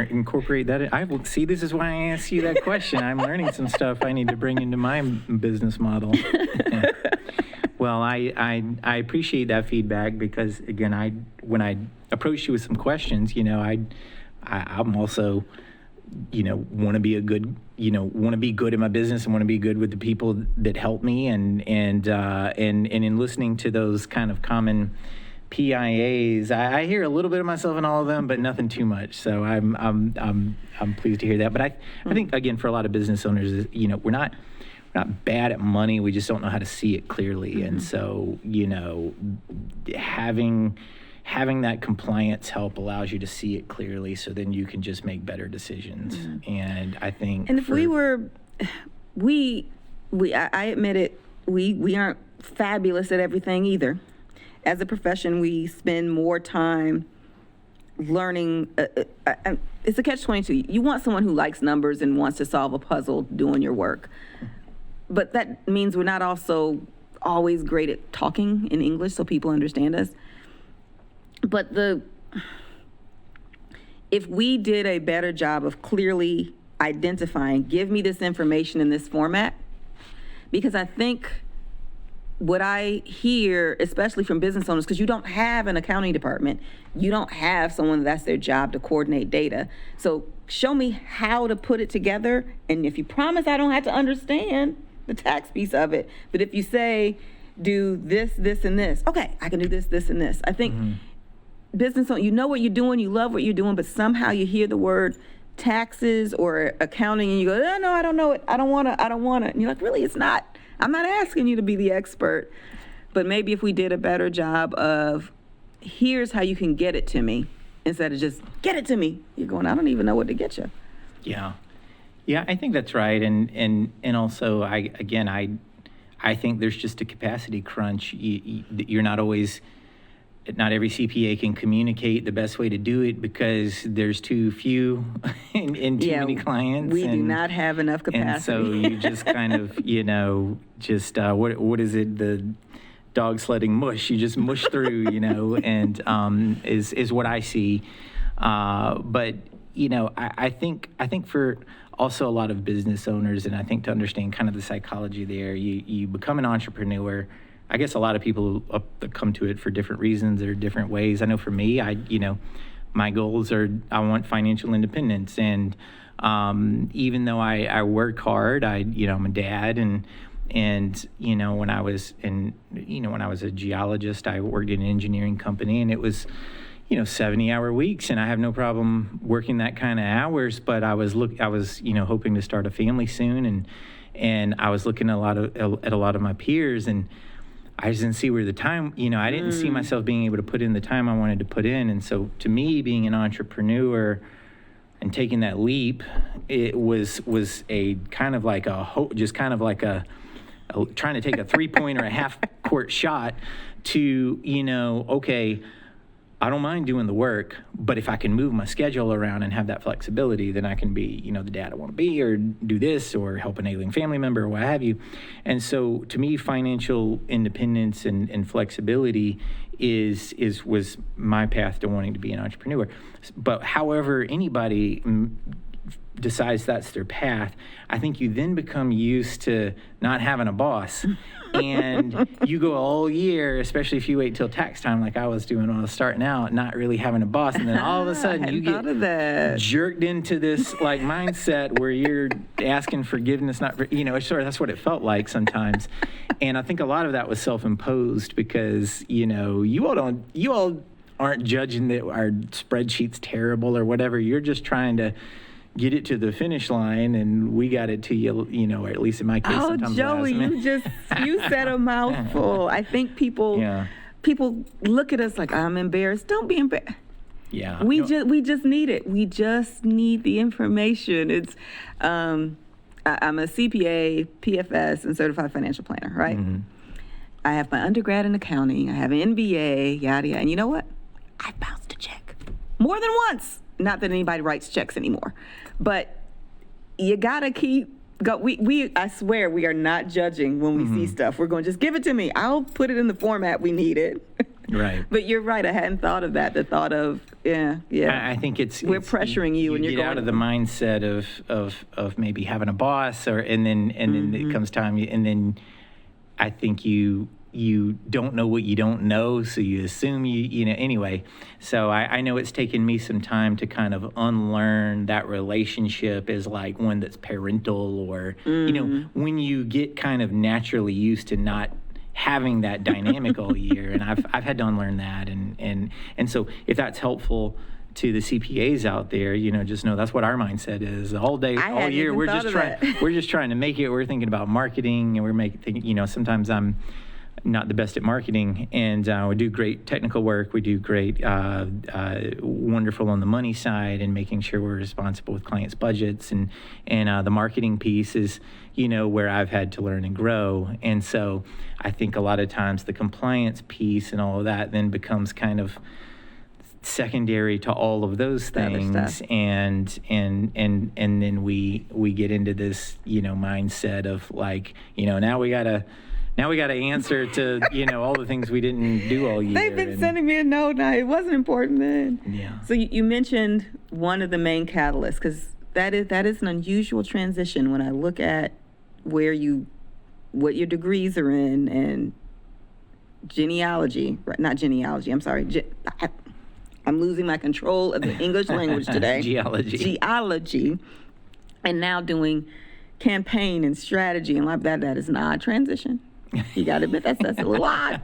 incorporate that. See, this is why I asked you that question. I'm learning some stuff I need to bring into my business model. Well, I appreciate that feedback because, again, when I approached you with some questions, I'm also, want to be want to be good in my business and want to be good with the people that help me, and in listening to those kind of common PIAs, I hear a little bit of myself in all of them, but nothing too much. So I'm pleased to hear that. But I think, again, for a lot of business owners, we're not bad at money. We just don't know how to see it clearly. Mm-hmm. And so, having that compliance help allows you to see it clearly, so then you can just make better decisions. Mm-hmm. And I think, and if I admit it, we aren't fabulous at everything either. As a profession, we spend more time learning. It's a catch-22. You want someone who likes numbers and wants to solve a puzzle doing your work. But that means we're not also always great at talking in English so people understand us. But if we did a better job of clearly identifying, give me this information in this format, because I think what I hear, especially from business owners, because you don't have an accounting department, you don't have someone that's their job to coordinate data. So show me how to put it together, and if you promise I don't have to understand the tax piece of it, but if you say, do this, this, and this, okay, I can do this, this, and this. I think business owners, you know what you're doing, you love what you're doing, but somehow you hear the word taxes or accounting and you go, no, I don't know it, I don't want to. And you're like, really, it's not. I'm not asking you to be the expert, but maybe if we did a better job of, here's how you can get it to me, instead of just get it to me. You're going, I don't even know what to get you. Yeah, I think that's right, and also I think there's just a capacity crunch. You're not always. Not every CPA can communicate the best way to do it because there's too few and too many clients. We do not have enough capacity. And so you just kind of, what is it? The dog sledding mush. You just mush through, and is what I see. But I think for also a lot of business owners, and I think to understand kind of the psychology there, you become an entrepreneur. I guess a lot of people come to it for different reasons or different ways. I know for me, my goals are, I want financial independence. And even though I work hard, I'm a dad, and when I was a geologist, I worked in an engineering company, and it was 70-hour weeks, and I have no problem working that kind of hours. But I was hoping to start a family soon, and I was looking at a lot of my peers, and I just didn't see where the time, I didn't see myself being able to put in the time I wanted to put in. And so to me, being an entrepreneur and taking that leap, it was a kind of like trying to take a 3-point or a half-court shot to, okay, I don't mind doing the work, but if I can move my schedule around and have that flexibility, then I can be, the dad I want to be, or do this, or help an ailing family member, or what have you. And so, to me, financial independence and flexibility was my path to wanting to be an entrepreneur. But however anybody decides that's their path, I think you then become used to not having a boss. And you go all year, especially if you wait till tax time like I was doing when I was starting out, not really having a boss. And then all of a sudden you get jerked into this like mindset where you're asking forgiveness, that's what it felt like sometimes. And I think a lot of that was self-imposed because, you all aren't judging that our spreadsheet's terrible or whatever. You're just trying to get it to the finish line, and we got it to you, or at least in my case. Oh, Joey, you said a mouthful. I think people look at us like, I'm embarrassed. Don't be embarrassed. Yeah. We just need it. We just need the information. It's I'm a CPA, PFS, and certified financial planner, right? Mm-hmm. I have my undergrad in accounting. I have an MBA, yada yada. And you know what? I bounced a check more than once. Not that anybody writes checks anymore, but you gotta keep go. I swear we are not judging when we see stuff. We're going, just give it to me. I'll put it in the format we need it. Right. But you're right. I hadn't thought of that. The thought of, I think we're pressuring you, and you're get going out of the mindset of maybe having a boss, and then it comes time, and then I think you don't know what you don't know, so you assume anyway. So I know it's taken me some time to kind of unlearn that relationship as like one that's parental, or when you get kind of naturally used to not having that dynamic all year, and I've had to unlearn that, and so if that's helpful to the CPAs out there, just know that's what our mindset is all day, all year. We're just trying to make it. We're thinking about marketing, and we're making, sometimes I'm not the best at marketing, and we do great technical work. We do great, wonderful on the money side, and making sure we're responsible with clients' budgets, and the marketing piece is, where I've had to learn and grow. And so I think a lot of times the compliance piece and all of that then becomes kind of secondary to all of those things, and then we get into this mindset of like, now we gotta answer to all the things we didn't do all year. They've been sending me a note now. It wasn't important then. Yeah. So you mentioned one of the main catalysts, because that is an unusual transition when I look at what your degrees are in, and not genealogy. I'm sorry. I'm losing my control of the English language today. Geology. And now doing campaign and strategy and like that. That is an odd transition. You got to admit that's a little odd.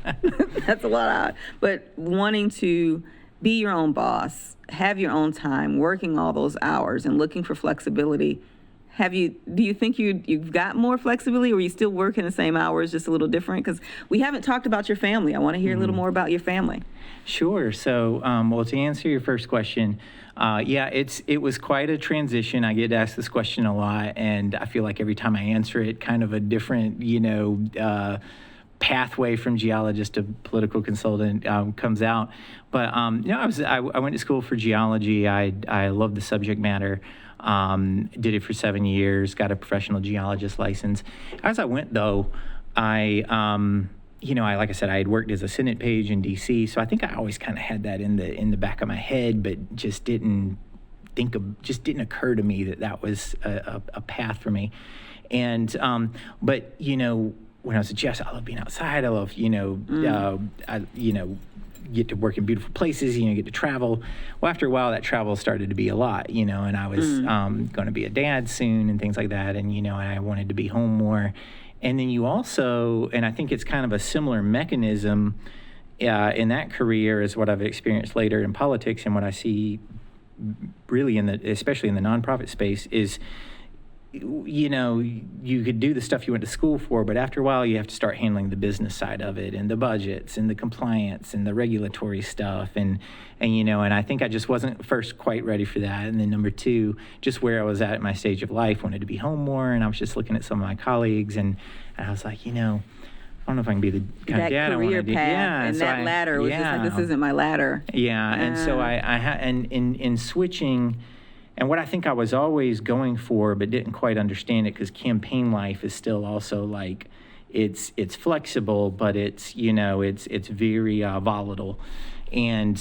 That's a lot odd. But wanting to be your own boss, have your own time, working all those hours and looking for flexibility. Do you think you've got more flexibility, or are you still working the same hours, just a little different? Because we haven't talked about your family. I want to hear a little more about your family. Sure. So, to answer your first question, it was quite a transition. I get asked this question a lot, and I feel like every time I answer it, kind of a different, pathway from geologist to political consultant comes out. But I went to school for geology. I love the subject matter. Did it for 7 years. Got a professional geologist license. As I went, though, like I said, I had worked as a Senate page in D.C., so I think I always kind of had that in the back of my head, but just didn't occur to me that was a path for me. And but when I was a geologist, I love being outside. I love get to work in beautiful places, get to travel. Well, after a while, that travel started to be a lot, and I was going to be a dad soon and things like that, and I wanted to be home more. And then you also, and I think it's kind of a similar mechanism in that career as what I've experienced later in politics, and what I see really especially in the nonprofit space is, you could do the stuff you went to school for, but after a while you have to start handling the business side of it, and the budgets and the compliance and the regulatory stuff, and I think I just wasn't first quite ready for that, and then number two, just where I was at my stage of life, wanted to be home more, and I was just looking at some of my colleagues, and I was like, I don't know if I can be the kind of dad I want to be. Yeah, and so that ladder was just like, this isn't my ladder. Yeah, and so I had, and in switching. And what I think I was always going for, but didn't quite understand it, because campaign life is still also like, it's flexible, but it's very volatile, and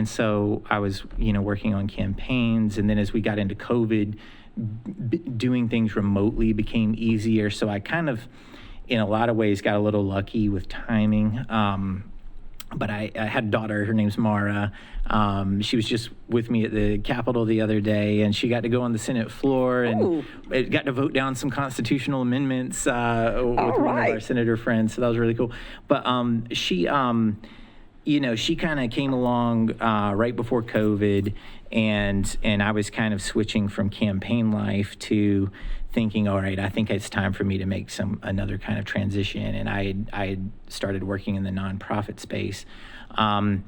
so I was working on campaigns, and then as we got into COVID, doing things remotely became easier. So I kind of, in a lot of ways, got a little lucky with timing. But I had a daughter, her name's Mara. She was just with me at the Capitol the other day, and she got to go on the Senate floor and got to vote down some constitutional amendments with one of our senator friends. So that was really cool. But she kind of came along right before COVID, and I was kind of switching from campaign life to thinking, all right, I think it's time for me to make another kind of transition. And I had started working in the nonprofit space. And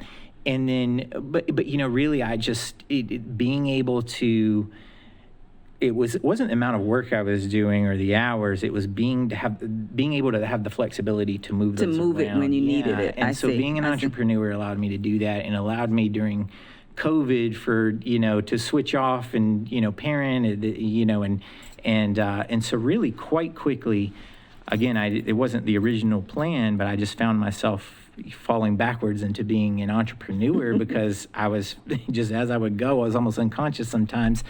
then, but really I just, being able to, it wasn't the amount of work I was doing or the hours, it was being able to have the flexibility to move those around. It when you needed it. And so being an entrepreneur allowed me to do that, and allowed me during COVID for, to switch off and, parent, and so really quite quickly, again, it wasn't the original plan, but I just found myself falling backwards into being an entrepreneur because I was just, as I would go, I was almost unconscious sometimes,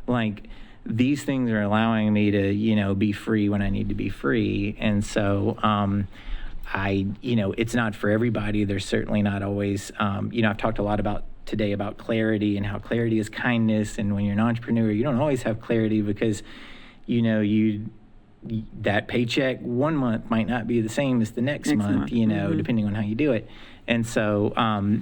like, these things are allowing me to, be free when I need to be free. And so, it's not for everybody. There's certainly not always, I've talked a lot today about clarity and how clarity is kindness. And when you're an entrepreneur, you don't always have clarity because, that paycheck one month might not be the same as the next month, depending on how you do it. And so,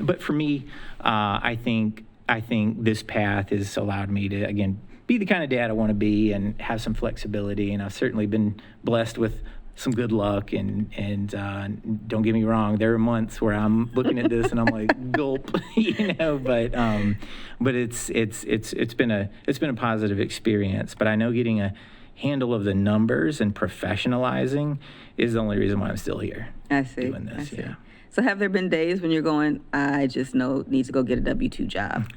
but for me, I think this path has allowed me to, again, be the kind of dad I want to be and have some flexibility. And I've certainly been blessed with some good luck. And don't get me wrong, there are months where I'm looking at this and I'm like, gulp, but it's been a positive experience. But I know getting a handle of the numbers and professionalizing is the only reason why I'm still here. I see. Doing this. I see. Yeah. So have there been days when you're going, I just need to go get a W-2 job?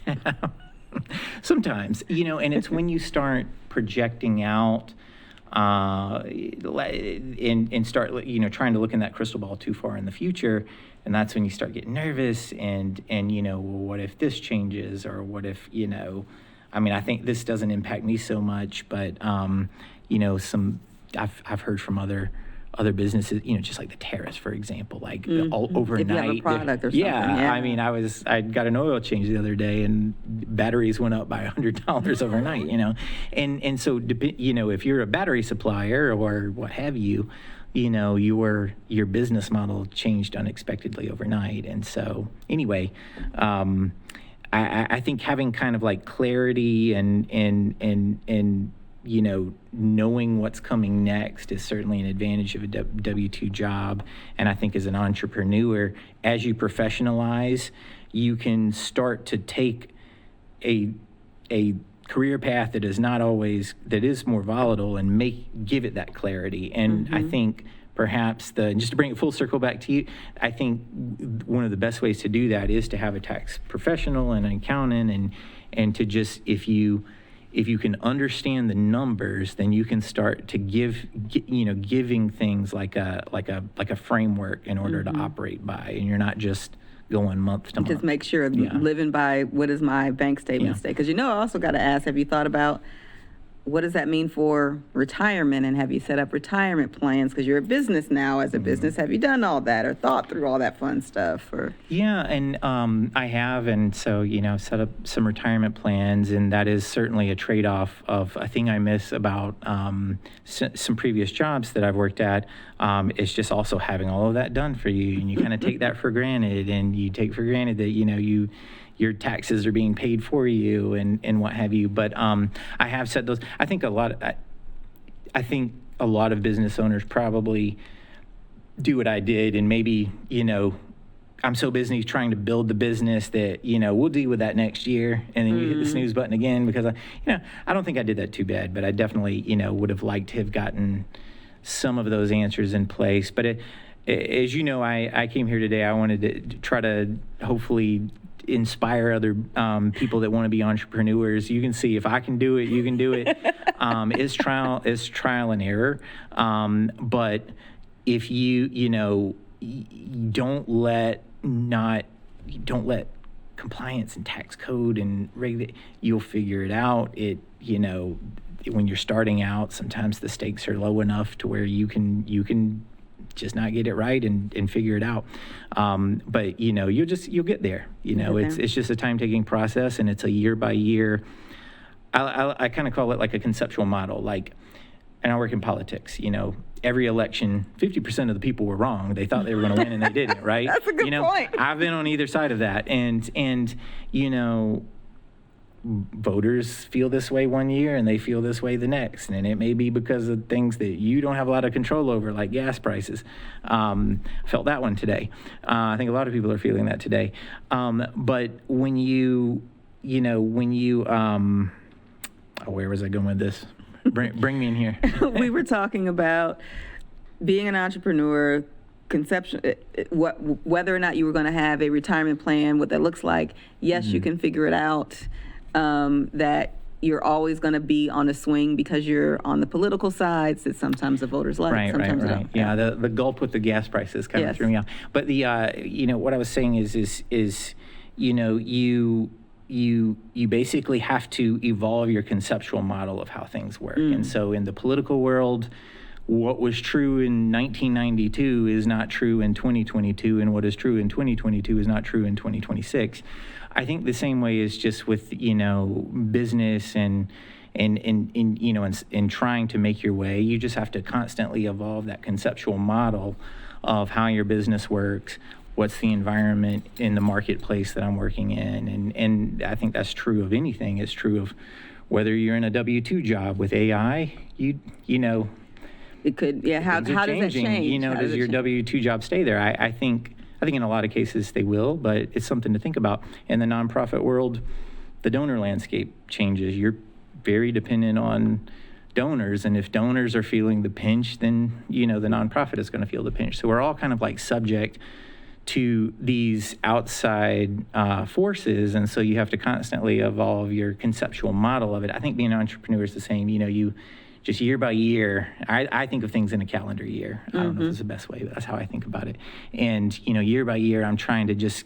Sometimes, and it's when you start projecting out and start, trying to look in that crystal ball too far in the future. And that's when you start getting nervous and well, what if this changes, or what if, I think this doesn't impact me so much, but, I've heard from other businesses, just like the tariffs, for example, like all overnight. If you have a product or something. Yeah. I got an oil change the other day and batteries went up by $100 overnight, and so, if you're a battery supplier or what have you, your business model changed unexpectedly overnight. And so anyway, I think having kind of like clarity and knowing what's coming next is certainly an advantage of a W-2 job. And I think as an entrepreneur, as you professionalize, you can start to take a career path that is more volatile and give it that clarity. And I think perhaps just to bring it full circle back to you, I think one of the best ways to do that is to have a tax professional and an accountant, and to just, if you can understand the numbers, then you can start to giving things like a framework in order to operate by, and you're not just going month to month. Just make sure living by what does my bank statement say? Because I also got to ask, have you thought about what does that mean for retirement, and have you set up retirement plans? Because you're a business now. As a business, have you done all that or thought through all that fun stuff? Yeah, and I have, and so set up some retirement plans, and that is certainly a trade-off of a thing I miss about some previous jobs that I've worked at. It's just also having all of that done for you, and you kind of take that for granted, and you take for granted that your taxes are being paid for you and what have you. But I have said those. I think a lot of business owners probably do what I did, and maybe, I'm so busy trying to build the business that, we'll deal with that next year. And then you hit the snooze button again, because I don't think I did that too bad, but I definitely, would have liked to have gotten some of those answers in place. But as you know, I came here today, I wanted to try to hopefully inspire other people that want to be entrepreneurs. You can see if I can do it, you can do it. It's trial and error. But if you don't let compliance and tax code and you'll figure it out. When you're starting out, sometimes the stakes are low enough to where you can just not get it right and figure it out. But you'll get there. It's just a time-taking process, and it's a year by year. I kind of call it like a conceptual model. And I work in politics. Every election, 50% of the people were wrong. They thought they were going to win, and they didn't. Right? That's a good point. I've been on either side of that, and voters feel this way one year and they feel this way the next, and it may be because of things that you don't have a lot of control over, like gas prices. Felt that one today. I think a lot of people are feeling that today. But when where was I going with this? Bring me in here. We were talking about being an entrepreneur, conception, whether or not you were going to have a retirement plan, what that looks like. Yes, you can figure it out. That you're always going to be on a swing because you're on the political sides that sometimes the voters like, sometimes they don't. Yeah, the gulp with the gas prices kind of threw me off. But the what I was saying is you basically have to evolve your conceptual model of how things work. And so in the political world, what was true in 1992 is not true in 2022, and what is true in 2022 is not true in 2026. I think the same way is just with business and trying to make your way. You just have to constantly evolve that conceptual model of how your business works. What's the environment in the marketplace that I'm working in, and I think that's true of anything. It's true of whether you're in a W-2 job with AI. It could, how does that change? Does your W-2 job stay there? I think in a lot of cases they will, but it's something to think about. In the nonprofit world, the donor landscape changes. You're very dependent on donors, and if donors are feeling the pinch, then the nonprofit is going to feel the pinch. So we're all kind of like subject to these outside forces, and so you have to constantly evolve your conceptual model of it. I think being an entrepreneur is the same. You just year by year, I think of things in a calendar year. I don't know if it's the best way, but that's how I think about it. And, year by year, I'm trying to just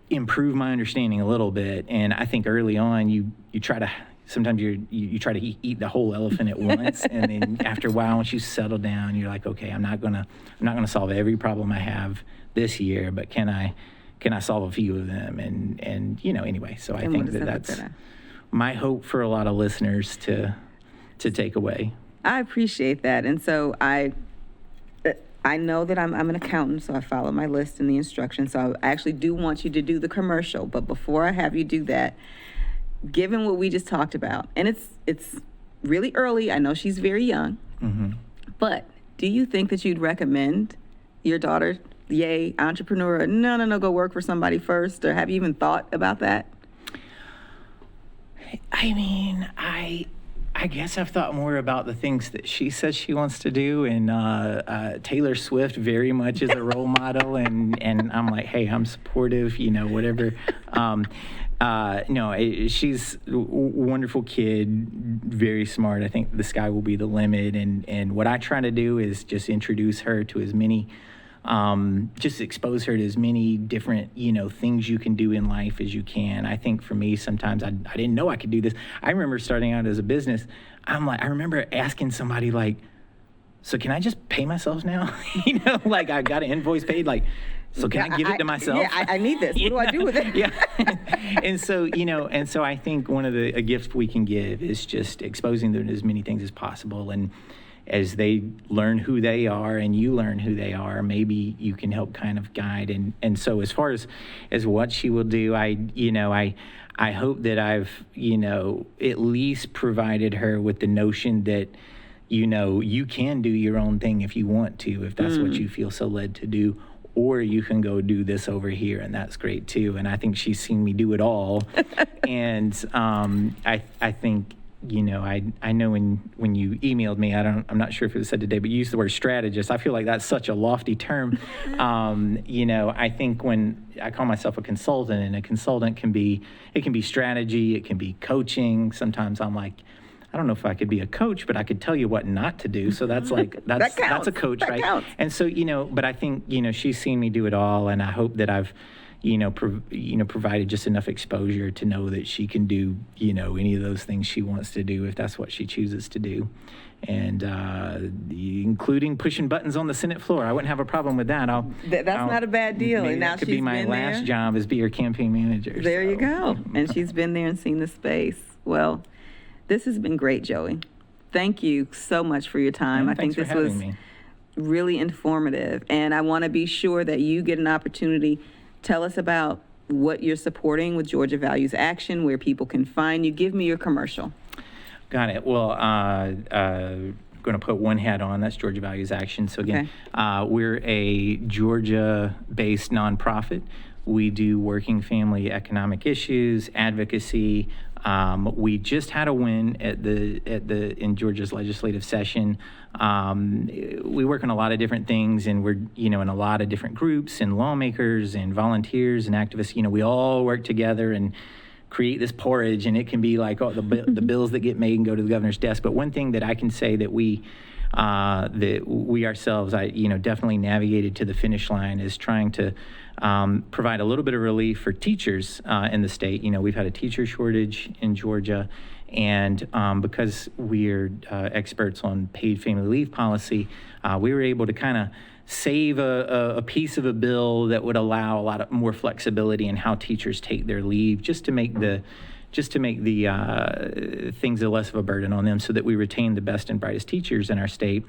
improve my understanding a little bit. And I think early on, you try to, sometimes you try to eat the whole elephant at once. And then after a while, once you settle down, you're like, okay, I'm not gonna solve every problem I have this year, but can I solve a few of them? And anyway, so I think that's my hope for a lot of listeners to take away. I appreciate that. And so I know that I'm an accountant, so I follow my list and the instructions. So I actually do want you to do the commercial. But before I have you do that, given what we just talked about, and it's really early, I know she's very young, but do you think that you'd recommend your daughter, yay, entrepreneur, no, go work for somebody first? Or have you even thought about that? I mean, I guess I've thought more about the things that she says she wants to do, and Taylor Swift very much is a role model, and I'm like, hey, I'm supportive, whatever. No, she's a wonderful kid, very smart. I think the sky will be the limit, and what I try to do is just introduce her to as many, just expose her to as many different, things you can do in life as you can. I think for me, sometimes I didn't know I could do this. I remember starting out as a business. I remember asking somebody like, so can I just pay myself now? Like I got an invoice paid, like, so can I give it to myself? Yeah, I need this. What do I do with it? Yeah. And so I think one of the gifts we can give is just exposing them to as many things as possible. And as they learn who they are and you learn who they are, maybe you can help kind of guide. And so as far as what she will do, I hope that I've, at least provided her with the notion that, you can do your own thing if you want to, if that's what you feel so led to do, or you can go do this over here, and that's great too. And I think she's seen me do it all. And I think, I know when you emailed me, I'm not sure if it was said today, but you used the word strategist. I feel like that's such a lofty term. I think when I call myself a consultant, and a consultant can be strategy, it can be coaching. Sometimes I'm like, I don't know if I could be a coach, but I could tell you what not to do. So that's like, that's a coach, right? Counts. And so, but I think, she's seen me do it all, and I hope that I've, provided just enough exposure to know that she can do, any of those things she wants to do if that's what she chooses to do. And including pushing buttons on the Senate floor. I wouldn't have a problem with that. That's not a bad deal. Maybe and now that could be my last job, is be her campaign manager. There you go. And she's been there and seen the space. Well, this has been great, Joey. Thank you so much for your time. I think this was really informative. And I want to be sure that you get an opportunity. Tell us about what you're supporting with Georgia Values Action, where people can find you. Give me your commercial. Got it. Well, going to put one hat on. That's Georgia Values Action. So again, we're a Georgia-based nonprofit. We do working family economic issues, advocacy, We just had a win in Georgia's legislative session. We work on a lot of different things, and we're in a lot of different groups and lawmakers and volunteers and activists. We all work together and create this porridge, and it can be like the bills that get made and go to the governor's desk. But one thing that I can say that we ourselves, definitely navigated to the finish line is trying to provide a little bit of relief for teachers in the state. We've had a teacher shortage in Georgia, and because we're experts on paid family leave policy, we were able to kind of save a piece of a bill that would allow a lot of more flexibility in how teachers take their leave, just to make the things less of a burden on them, so that we retain the best and brightest teachers in our state.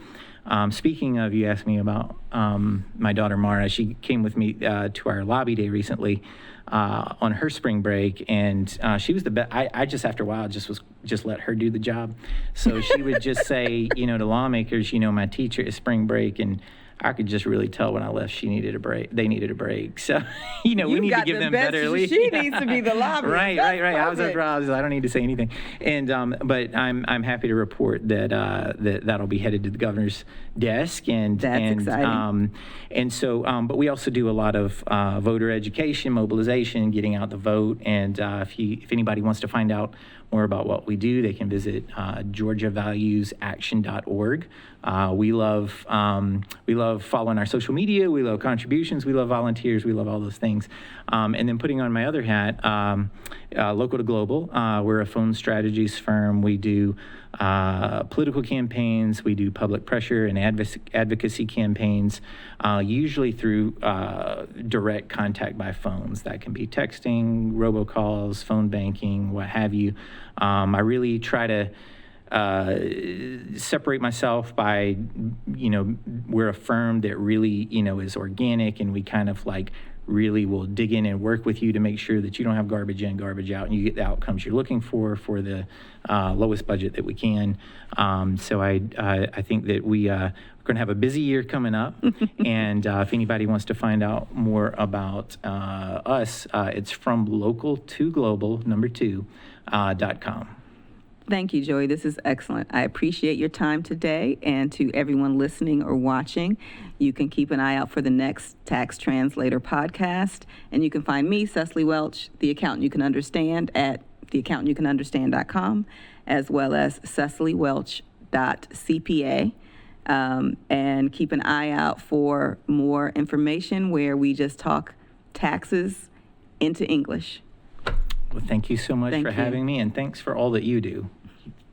Speaking of, you asked me about my daughter Mara. She came with me to our lobby day recently on her spring break, and she was the best. I just, after a while, just let her do the job. So she would just say, to lawmakers, my teacher is spring break, and I could just really tell when I left she needed a break. They needed a break. So, we need to give them better leave. She needs to be the lobbyist. Right. I was I don't need to say anything. And but I'm happy to report that that'll be headed to the governor's desk. And that's exciting. And so, but we also do a lot of voter education, mobilization, getting out the vote. And if anybody wants to find out more about what we do, they can visit GeorgiaValuesAction.org. We love following our social media. We love contributions. We love volunteers. We love all those things. And then putting on my other hat, local to global, we're a phone strategies firm. We do political campaigns. We do public pressure and advocacy campaigns, usually through direct contact by phones. That can be texting, robocalls, phone banking, what have you. I really try to separate myself by, we're a firm that really, is organic, and we kind of really will dig in and work with you to make sure that you don't have garbage in, garbage out, and you get the outcomes you're looking for the lowest budget that we can. So I think that we're going to have a busy year coming up. And if anybody wants to find out more about us, it's from localtoglobal2.com. Thank you, Joey. This is excellent. I appreciate your time today. And to everyone listening or watching, you can keep an eye out for the next Tax Translator podcast. And you can find me, Cecily Welch, the accountant you can understand, at theaccountantyoucanunderstand.com, as well as cecilywelch.cpa. And keep an eye out for more information where we just talk taxes into English. Well, thank you so much for having me, and thanks for all that you do.